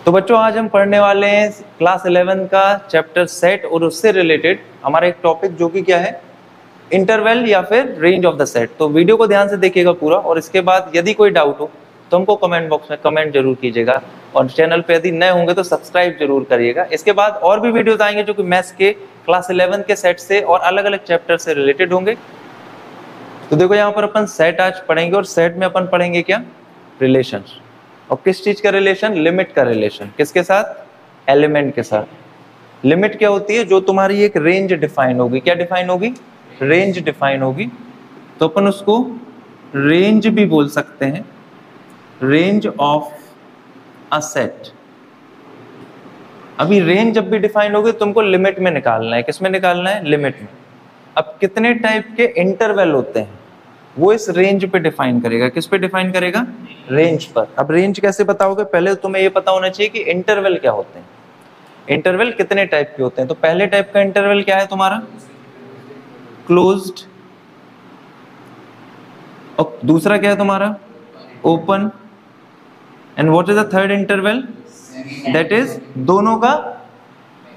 तो बच्चों आज हम पढ़ने वाले हैं क्लास 11 का चैप्टर सेट और उससे रिलेटेड हमारा एक टॉपिक जो कि क्या है, इंटरवल या फिर रेंज ऑफ द सेट। तो वीडियो को ध्यान से देखिएगा पूरा, और इसके बाद यदि कोई डाउट हो तो हमको कमेंट बॉक्स में कमेंट जरूर कीजिएगा, और चैनल पे यदि नए होंगे तो सब्सक्राइब जरूर करिएगा। इसके बाद और भी वीडियोस आएंगे जो कि मैथ्स के क्लास 11 के सेट से और अलग अलग चैप्टर से रिलेटेड होंगे। तो देखो यहाँ पर अपन सेट आज पढ़ेंगे, और सेट में अपन पढ़ेंगे क्या, रिलेशन। और किस चीज का रिलेशन, लिमिट का रिलेशन। किसके साथ, एलिमेंट के साथ। लिमिट क्या होती है, जो तुम्हारी एक रेंज डिफाइन होगी। क्या डिफाइन होगी, रेंज डिफाइन होगी। तो अपन उसको रेंज भी बोल सकते हैं, रेंज ऑफ अ सेट। अभी रेंज जब भी डिफाइन होगी तुमको लिमिट में निकालना है। किस में निकालना है, लिमिट में। अब कितने टाइप के इंटरवल होते हैं वो इस रेंज पे डिफाइन करेगा। किस पे डिफाइन करेगा, रेंज पर। अब रेंज कैसे बताओगे, पहले तो तुम्हें ये पता होना चाहिए कि इंटरवल क्या होते हैं। इंटरवल कितने टाइप के होते हैं। तो पहले टाइप का इंटरवल क्या है तुम्हारा, क्लोज्ड। और दूसरा क्या है तुम्हारा, open. And what is the third interval, that is दोनों का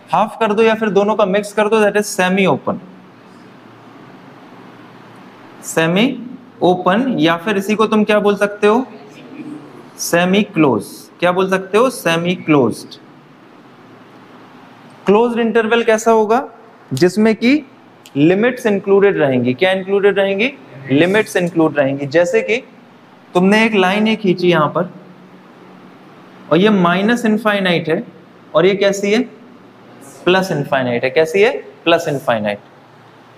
हाफ कर दो या फिर दोनों का मिक्स कर दो, that is semi open. Semi open, या फिर इसी को तुम क्या बोल सकते हो, सेमी क्लोज। क्या बोल सकते हो, सेमी क्लोज्ड। क्लोज्ड इंटरवल कैसा होगा, जिसमें कि लिमिट्स इंक्लूडेड रहेंगी। क्या इंक्लूडेड रहेंगी, लिमिट्स इंक्लूड रहेंगी। जैसे कि तुमने एक लाइन ये खींची यहां पर, और ये माइनस इनफाइनाइट है, और ये कैसी है, प्लस इनफाइनाइट है। कैसी है, प्लस इनफाइनाइट।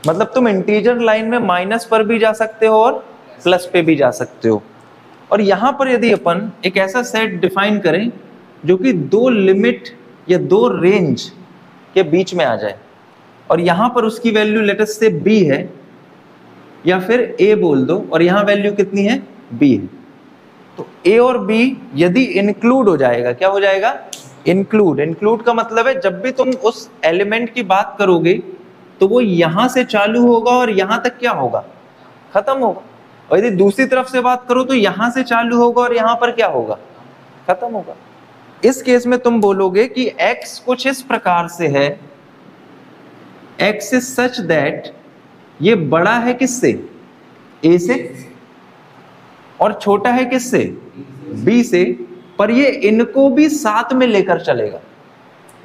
मतलब तुम इंटीजर लाइन में माइनस पर भी जा सकते हो और प्लस पे भी जा सकते हो। और यहां पर यदि अपन एक ऐसा सेट डिफाइन करें जो कि दो लिमिट या दो रेंज के बीच में आ जाए, और यहां पर उसकी वैल्यू लेटस से b है, या फिर a बोल दो, और यहां वैल्यू कितनी है, b है। तो a और b यदि इंक्लूड हो जाएगा, क्या हो जाएगा, इंक्लूड। इंक्लूड का मतलब है जब भी तुम उस एलिमेंट की बात करोगे तो वो यहां से चालू होगा और यहां तक क्या होगा, खत्म होगा। और यदि दूसरी तरफ से बात करो तो यहां से चालू होगा और यहां पर क्या होगा, खत्म होगा। इस केस में तुम बोलोगे कि x कुछ इस प्रकार से है, x इज सच दैट ये बड़ा है किससे, a से, और छोटा है किससे, b से, पर ये इनको भी साथ में लेकर चलेगा।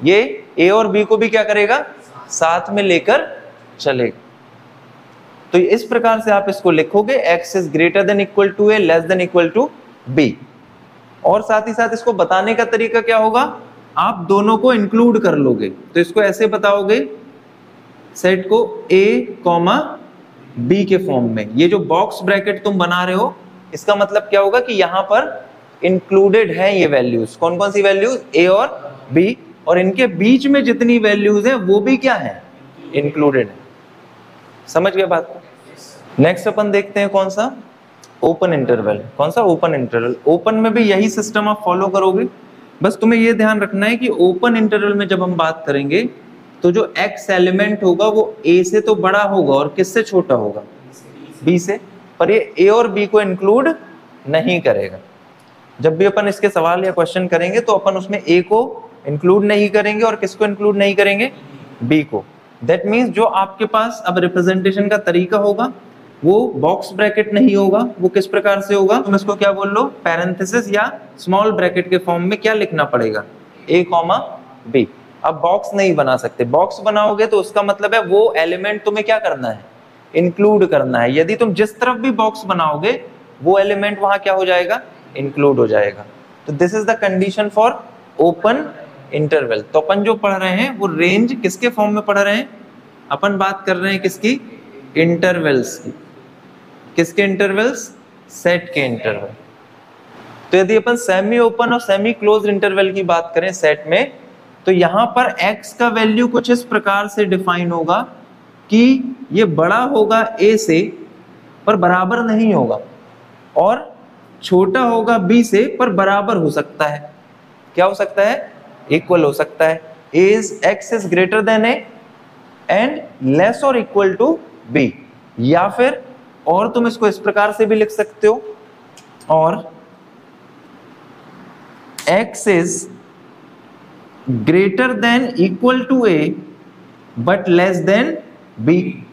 ये a और b को भी क्या करेगा, साथ में लेकर चलेगा। तो इस प्रकार से आप इसको लिखोगे, x is greater than equal to a, less than equal to b। और साथ ही साथ इसको बताने का तरीका क्या होगा, आप दोनों को इंक्लूड कर लोगे। तो इसको ऐसे बताओगे, सेट को a, b के फॉर्म में। ये जो बॉक्स ब्रैकेट तुम बना रहे हो, इसका मतलब क्या होगा कि यहां पर इंक्लूडेड है ये वैल्यूज। कौन कौन सी वैल्यूज, a और b, और इनके बीच में जितनी वैल्यूज है वो भी क्या है, इंक्लूडेड है। समझ गए बात को। नेक्स्ट अपन देखते हैं कौन सा, ओपन इंटरवल। कौन सा, ओपन इंटरवल। ओपन में भी यही सिस्टम आप फॉलो करोगे। बस तुम्हें ये ध्यान रखना है कि ओपन इंटरवल में जब हम बात करेंगे तो जो x एलिमेंट होगा वो a से तो बड़ा होगा और किससे छोटा होगा, b से। पर ये a और b को इंक्लूड नहीं करेगा। जब भी अपन इसके सवाल या क्वेश्चन करेंगे तो अपन उसमें a को इंक्लूड नहीं करेंगे, और किसको इंक्लूड नहीं करेंगे, b को। दैट मीन्स जो आपके पास अब रिप्रेजेंटेशन का तरीका होगा वो बॉक्स ब्रैकेट नहीं होगा। वो किस प्रकार से होगा, तुम इसको क्या बोल लो, पैरेंथेसिस या स्मॉल ब्रैकेट के फॉर्म में क्या लिखना पड़ेगा, a, b। अब बॉक्स नहीं बना सकते। बॉक्स बनाओगे तो उसका मतलब है वो एलिमेंट तुम्हें क्या करना है, इंक्लूड करना है। यदि तुम जिस तरफ भी बॉक्स बनाओगे वो एलिमेंट वहां क्या हो जाएगा, इंक्लूड हो जाएगा। तो this is the condition for open interval. तो अपन जो पढ़ रहे हैं वो रेंज किसके फॉर्म में पढ़ रहे हैं, अपन बात कर रहे हैं किसकी, इंटरवल्स की। किसके इंटरवल्स, सेट के इंटरवल। तो यदि अपन सेमी ओपन और सेमी क्लोज इंटरवल की बात करें सेट में, तो यहां पर x का वैल्यू कुछ इस प्रकार से डिफाइन होगा कि ये बड़ा होगा a से पर बराबर नहीं होगा, और छोटा होगा b से पर बराबर हो सकता है। क्या हो सकता है, इक्वल हो सकता है। x is greater then a and less और इक्वल टू b। या फिर और तुम इसको इस प्रकार से भी लिख सकते हो, और x is greater than equal to A but less than B.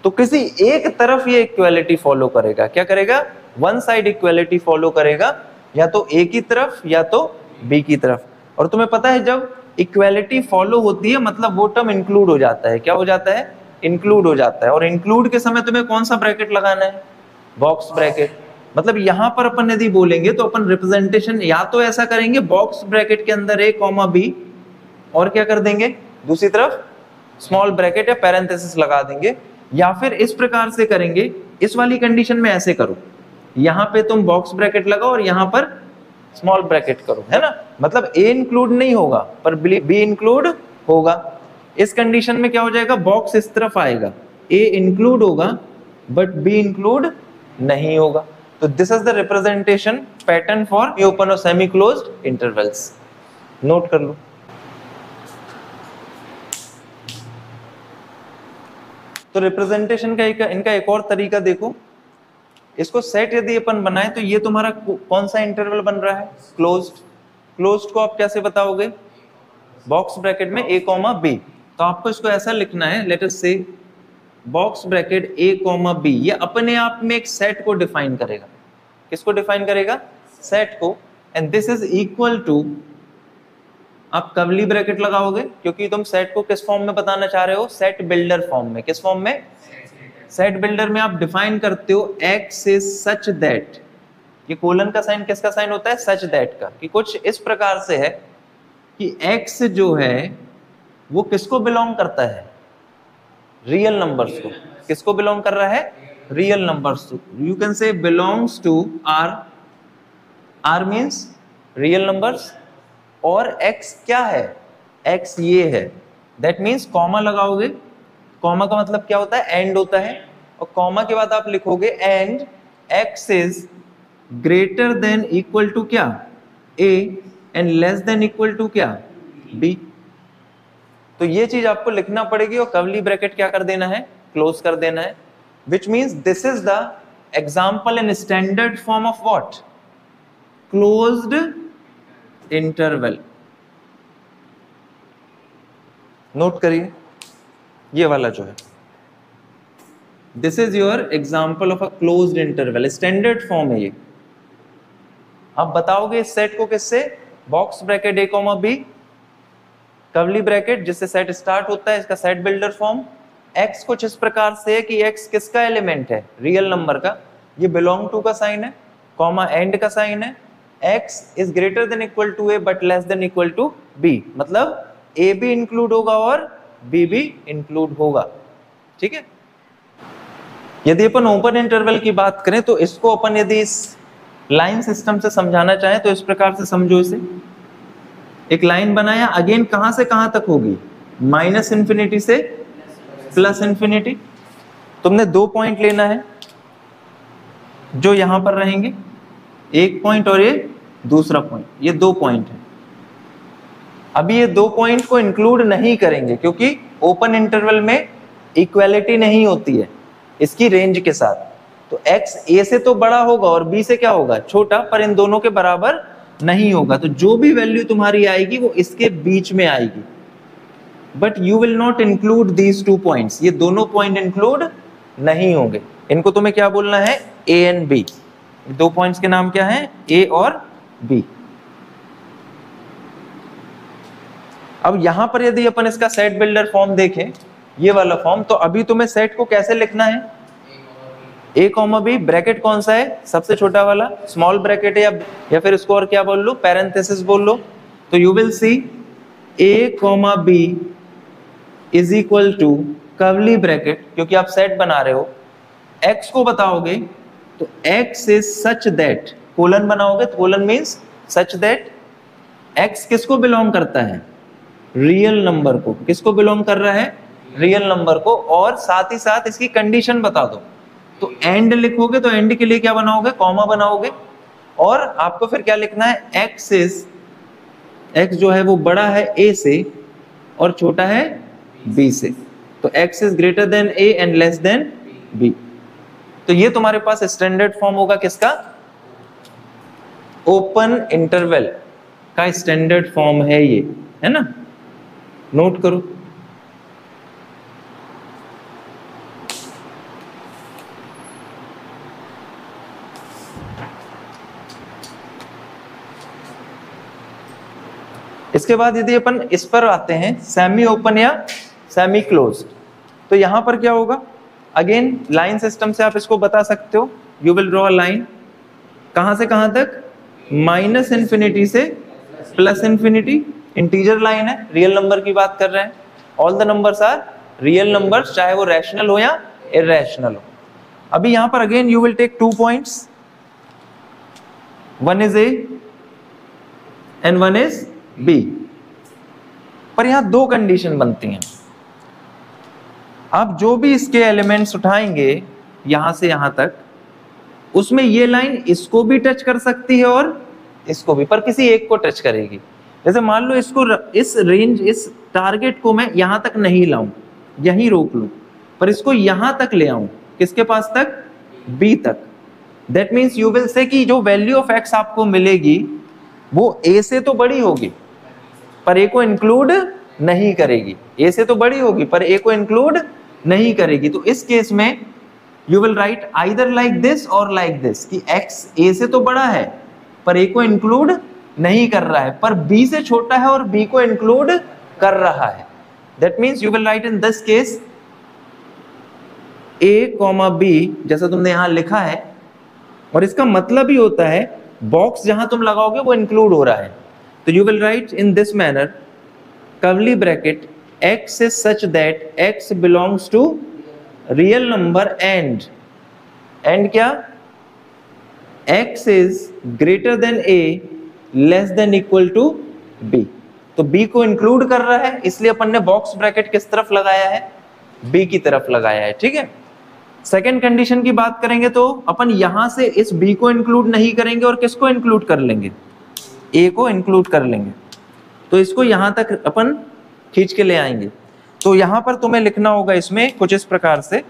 तो किसी एक तरफ ये इक्वालिटी फॉलो करेगा, क्या करेगा, वन साइड इक्वालिटी फॉलो करेगा, या तो ए की तरफ या तो बी की तरफ। और तुम्हें पता है जब इक्वालिटी फॉलो होती है मतलब वो टर्म इंक्लूड हो जाता है, क्या हो जाता है, इंक्लूड हो जाता है। और इंक्लूड के समय तुम्हें कौन सा ब्रैकेट लगाना है, बॉक्स ब्रैकेट। मतलब यहां पर अपन यदि बोलेंगे तो अपन रिप्रेजेंटेशन या तो ऐसा करेंगे बॉक्स ब्रैकेट के अंदर ए कॉमा बी, और क्या कर देंगे दूसरी तरफ स्मॉल ब्रैकेट या पैरेंथेसिस लगा देंगे, या फिर इस प्रकार से करेंगे, इस वाली कंडीशन में ऐसे करो, यहां पे तुम बॉक्स ब्रैकेट लगाओ और यहां पर स्मॉल ब्रैकेट करो, है ना। मतलब ए इंक्लूड नहीं होगा पर बी इंक्लूड होगा। इस कंडीशन में क्या हो जाएगा, बॉक्स इस तरफ आएगा, ए इंक्लूड होगा बट बी इंक्लूड नहीं होगा। तो this is the representation pattern for open और सेमी क्लोज्ड इंटरवल्स। नोट कर लो। तो रिप्रेजेंटेशन का इनका एक और तरीका देखो, इसको सेट यदि अपन बनाए तो ये तुम्हारा कौन सा इंटरवल बन रहा है, क्लोज्ड। क्लोज्ड को आप कैसे बताओगे, बॉक्स ब्रैकेट में a कॉमा बी। तो आपको इसको ऐसा लिखना है, लेट अस से box bracket a comma B, ये अपने आप में एक सेट को डिफाइन करेगा। किसको डिफाइन करेगा, सेट को। And this is equal to, आप कर्ली ब्रैकेट लगाओगे क्योंकि तुम सेट को किस फॉर्म में बताना चाह रहे हो, सेट बिल्डर फॉर्म में। किस फॉर्म में, सेट बिल्डर में आप डिफाइन करते हो x इज सच दैट, ये कोलन का साइन किसका साइन होता है, सच दैट का, कि कुछ इस प्रकार से है कि x जो है वो किसको बिलोंग करता है, रियल नंबर्स को। किसको बिलोंग कर रहा है, रियल नंबर्स को। You can say belongs to r, r means real numbers, और x क्या है, x ये है, दैट मींस कॉमा लगाओगे। कॉमा का मतलब क्या होता है, एंड होता है, और कॉमा के बाद आप लिखोगे and x is greater than equal to क्या, a, and less than equal to क्या, b। तो ये चीज आपको लिखना पड़ेगी और कर्ली ब्रैकेट क्या कर देना है, क्लोज कर देना है, which means this is the example in standard form of what, closed interval. Note करिए ये वाला जो है, this is your example of a closed interval, standard form है ये। आप बताओगे इस सेट को किससे, box bracket a comma b, curly bracket जिससे सेट स्टार्ट होता है, इसका सेट बिल्डर फॉर्म। x कुछ इस प्रकार से है कि x किसका एलिमेंट है, रियल नंबर का, ये बिलोंग टू का साइन है, कॉमा एंड का साइन है, x is greater than equal to a but less than equal to b, मतलब a भी इंक्लूड होगा और b भी इंक्लूड होगा। ठीक है। यदि अपन ओपन इंटरवल की बात करें तो इसको अपन यदि इस लाइन सिस्टम से समझाना चाहें तो इस प्रकार से समझो, इसे एक लाइन बनाया, अगेन कहां से कहां तक होगी, माइनस इंफिनिटी से प्लस इंफिनिटी। तुमने 2 पॉइंट लेना है जो यहां पर रहेंगे, एक पॉइंट और ये दूसरा पॉइंट, ये 2 पॉइंट है। अभी ये 2 पॉइंट को इंक्लूड नहीं करेंगे क्योंकि ओपन इंटरवल में इक्वालिटी नहीं होती है इसकी रेंज के साथ। तो x a से तो बड़ा होगा और b से क्या होगा, छोटा, पर इन दोनों के बराबर नहीं होगा। तो जो भी वैल्यू तुम्हारी आएगी वो इसके बीच में आएगी, but you will not include these 2 points, ये दोनों पॉइंट इंक्लूड नहीं होंगे। इनको तुम्हें क्या बोलना है, a एंड b। 2 पॉइंट्स के नाम क्या है, a और b। अब यहां पर यदि अपन इसका सेट बिल्डर फॉर्म देखें, ये वाला फॉर्म, तो अभी तुम्हें सेट को कैसे लिखना है, a कॉमा b, ब्रैकेट कौन सा है, सबसे छोटा वाला, स्मॉल ब्रैकेट है, या फिर इसको और क्या बोल लो, पैरेंथेसिस बोल लो। तो you will see a comma b is equal to curly bracket, क्योंकि आप सेट बना रहे हो, x को बताओगे तो x is such that, colon बनाओगे तो colon means such that x किसको बिलोंग करता है, रियल नंबर को। किसको बिलोंग कर रहा है, रियल नंबर को। और साथ ही साथ इसकी कंडीशन बता दो, तो एंड लिखोगे तो एंड के लिए क्या बनाओगे, कॉमा बनाओगे। और आपको फिर क्या लिखना है, x जो है वो बड़ा है a से और छोटा है b से, तो x is greater then a and less then b। तो ये तुम्हारे पास स्टैंडर्ड फॉर्म होगा किसका, ओपन इंटरवल का स्टैंडर्ड फॉर्म है ये। है ना, नोट करो। इसके बाद यदि अपन इस पर आते हैं, सेमी ओपन या सेमी क्लोज्ड, तो यहां पर क्या होगा, अगेन लाइन सिस्टम से आप इसको बता सकते हो। You will draw a line, कहां से कहां तक, माइनस इन्फिनिटी से प्लस इन्फिनिटी। इंटीजर लाइन है, रियल नंबर की बात कर रहे हैं, all the numbers are real numbers, चाहे वो रैशनल हो या इरैशनल हो। अभी यहां पर again you will take 2 points, one is A and one is B, पर यहां 2 कंडीशन बनती हैं। आप जो भी इसके एलिमेंट्स उठाएंगे यहां से यहां तक, उसमें ये लाइन इसको भी टच कर सकती है और इसको भी, पर किसी एक को टच करेगी। जैसे मान लो इसको, इस रेंज, इस टारगेट को मैं यहां तक नहीं लाऊं, यहीं रोक लूं, पर इसको यहां तक ले आऊं, किसके पास तक, बी तक। That means you will say कि जो वैल्यू ऑफ एक्स आपको मिलेगी वो ए से तो बड़ी होगी पर ए को इंक्लूड नहीं करेगी, ए से तो बड़ी होगी पर ए को इंक्लूड नहीं करेगी। तो इस केस में you will right either like this और लाइक दिस, कि एक्स ए से तो बड़ा है पर ए को इंक्लूड नहीं कर रहा है, पर बी से छोटा है और बी को इंक्लूड कर रहा है। That means you will write in this case A comma B, जैसा तुमने यहां लिखा है, और इसका मतलब ही होता है बॉक्स जहां तुम लगाओगे वो इंक्लूड हो रहा है। तो you will write in this manner, curly bracket, x is such that x belongs to real number and क्या, x is greater than a less than equal to b। तो b को इंक्लूड कर रहा है, इसलिए अपन ने बॉक्स ब्रैकेट किस तरफ लगाया है, b की तरफ लगाया है, ठीक है। सेकेंड कंडीशन की बात करेंगे तो अपन यहां से इस b को इंक्लूड नहीं करेंगे और किसको इंक्लूड कर लेंगे, a को इंक्लूड कर लेंगे। तो इसको यहां तक अपन खींच के ले आएंगे। तो यहां पर तुम्हें लिखना होगा इसमें कुछ इस प्रकार से,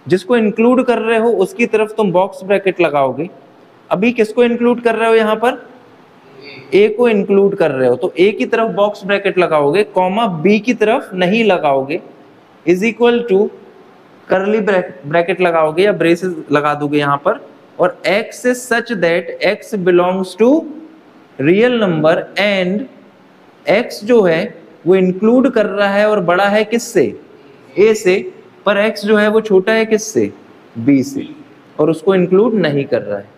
जिसको इंक्लूड कर रहे हो उसकी तरफ तुम बॉक्स ब्रैकेट लगाओगे। अभी किसको इंक्लूड कर रहे हो, यहां पर ए को इंक्लूड कर रहे हो, तो ए की तरफ बॉक्स ब्रैकेट लगाओगे, कॉमा बी की तरफ नहीं लगाओगे, is equal to curly bracket लगाओगे या ब्रेसेस लगा दोगे यहां पर, और x is such that x belongs to real number and x जो है वो इंक्लूड कर रहा है और बड़ा है किससे, a से, पर x जो है वो छोटा है किससे, b से, और उसको इंक्लूड नहीं कर रहा है।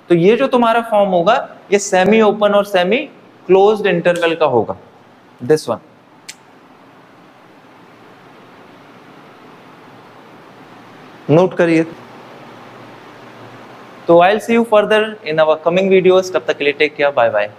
तो ये जो तुम्हारा फॉर्म होगा ये सेमी ओपन और सेमी क्लोज्ड इंटरवल का होगा, दिस वन। नोट करिए। तो I will see you further in our coming videos, तब तक के लिए टेक केयर, बाय बाय।